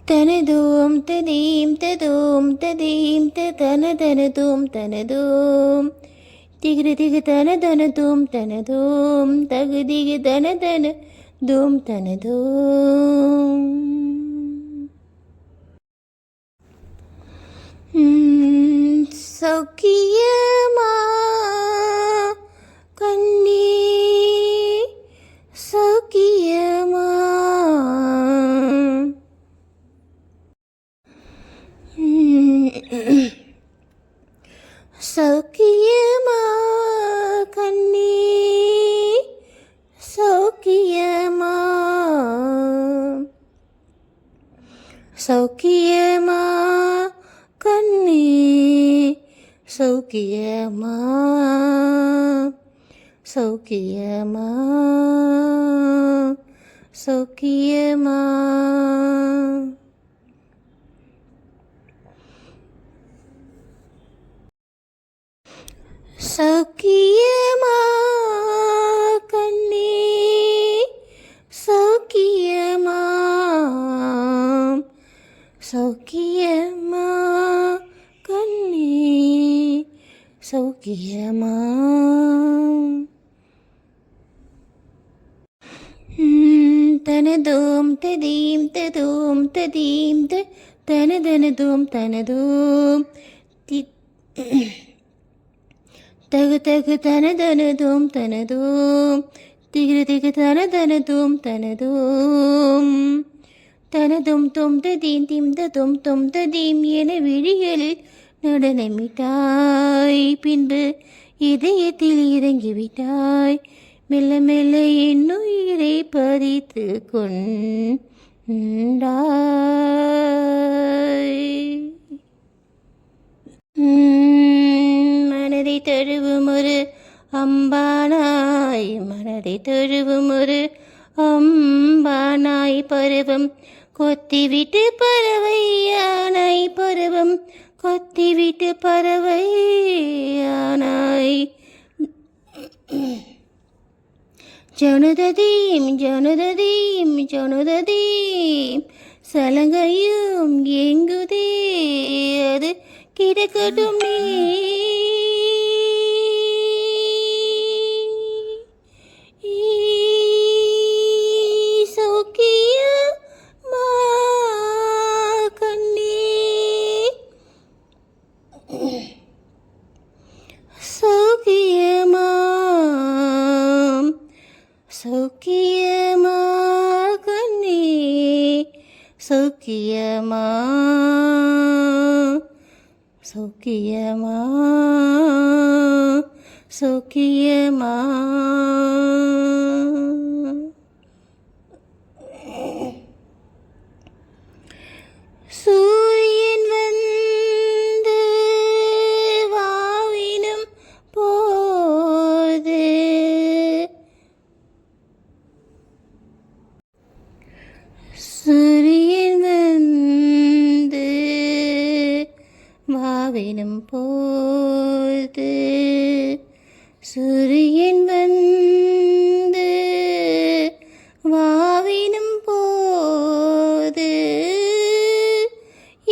தனதோம் ததீம் ததோம் ததீம் தனதனதோம் தனதோம் திகிரு திகு தனதனதோம் தனதோம் தகு திகு தனதன தோம் தனதோம். சௌக்கியமா கண்ணே சௌக்கியமா சௌக்கியமா கண்ணே சௌக்கியமா சௌக்கியமா கண்ணே சௌக்கியமா சௌக்கியமா சௌக்கியமா சௌக்கியமா கண்ணே சௌக்கியமா சௌக்கியமா கண்ணே சௌக்கியமா. தனதோம் ததீம் ததோம் ததீம் தனதனதோம் தனதோம் தகு தகு தனதனதோம் தனதோம் திகிரு திகு தனதனதோம் தனதோம் தனதும் தொம் ததீம் திம் ததும் தொம் ததீம் என விழிகளில் நடனமிட்டாய். பின்பு இதயத்தில் இறங்கிவிட்டாய். மெல்ல மெல்ல என் உயிரை பறித்து கொண்டாய். மனதை தழுவும் ஒரு அம்பானாய் மனதை தழுவும் ஒரு அம்பானாய் பருவம் கொத்திவிட்டு பறவையானாய் பருவம் கொத்திவிட்டு பறவையானாய். ஜனுததீம் ஜனுததீம் ஜனுததீம் சலங்கையும் எங்குதே அது கிடக்கட்டும் நீ. சௌக்கியமா கண்ணே சௌக்கியமா சௌக்கியமா கண்ணே சௌக்கியமா சௌக்கியமா சௌக்கியமா. சூரியன் வந்து வாவினும் போது சூரியன் வந்து வாவினும் போது சூரியன் வந்து வாவினும் போது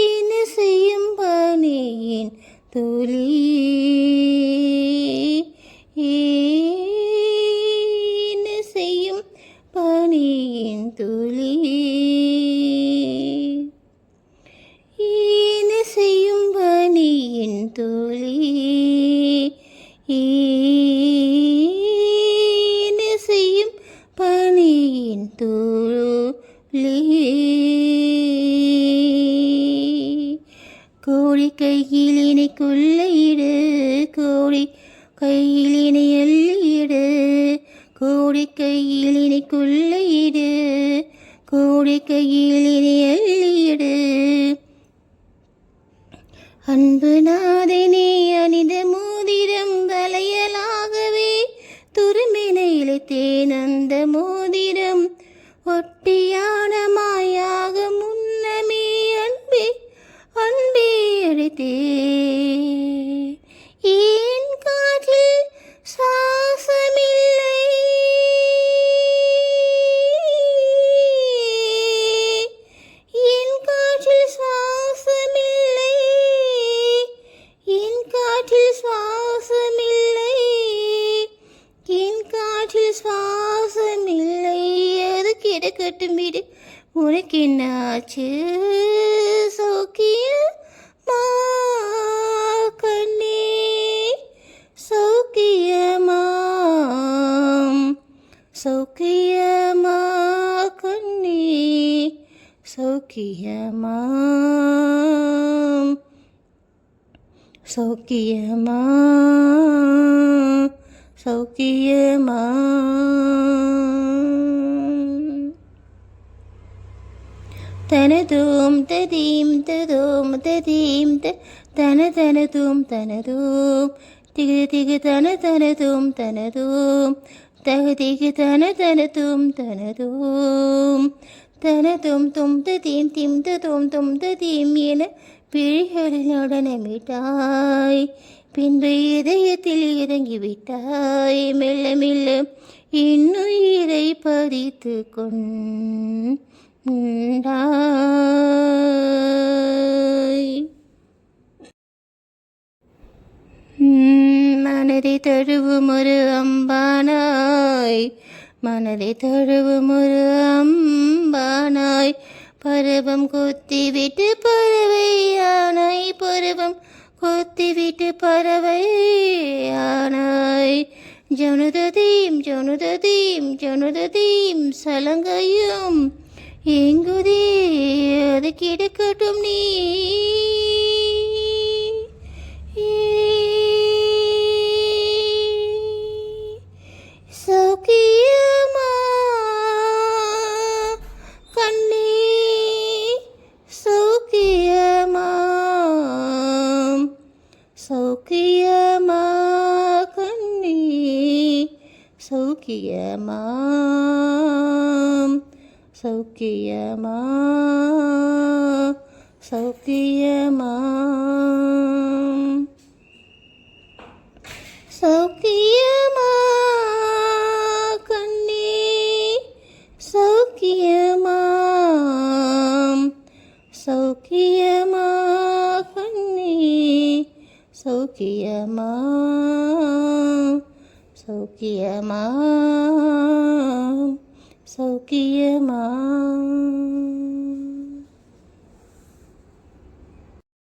என்ன செய்யும் பணியின் துளி என்ன செய்யும் பணியின் துளி என்ன செய்யும் பணியின் துளி என்ன செய்யும் பணியின் துளி. கோழி கையிலினை கொள்ளையிடு கோழி கையிலினை அள்ளியிடு கோழி கையிலினை கொள்ளையிடு கோழி கையிலினை அள்ளியிடு. அன்பு நாதனே அணிந்த மோதிரம் வளையலாகவே துரும்பின இழைத்தேன் அந்த மோதிரம் ஒட்டியான மாயாக முன்னமே அன்பே அன்பே அழைத்தேன். ஏன் காற்றில் சுவாசமில்லை என் கிடக்கட்டும் வீடு. உனக்கு என்ன ஆச்சு சௌக்கியமா கண்ணே சௌக்கியமா சௌக்கியமா கண்ணே சௌக்கியமா சௌக்கியமா சௌக்கியமா. தனதோம் ததீம் ததோம் ததீம் தனதோம் தனதோம் திகு திகு தனதோம் தனதோம் தகுதிகு தனதோம் தனதோம் தனதோம் தொம் ததீம் திம் ததோம் தொம் ததீம் என பிழைகளில் நடனமிட்டாய். பின்பு இதயத்தில் இறங்கிவிட்டாய். மெல்ல மெல்ல இன்னுயிரை பதித்து கொண்டாய். மனதை தழுவும் ஒரு அம்பானாய் மனதை தழுவும் ஒரு அம்பானாய் பருவம் கொத்திவிட்டு பறவையானாய் பருவம் கொத்திவிட்டு பறவையானாய். ஜனுததீம் ஜனுததீம் ஜனுததீம் சலங்கையும் எங்குதே அது கிடக்கட்டும் நீ சௌக்கியமா கண்ணே சௌக்கியமா சௌக்கியமா கண்ணே சௌக்கியமா சௌக்கியமா சௌக்கியமா சௌக்கியமா கண்ணே சௌக்கியமா சௌக்கியமா கண்ணே சௌக்கியமா சௌக்கியமா சௌக்கியமா.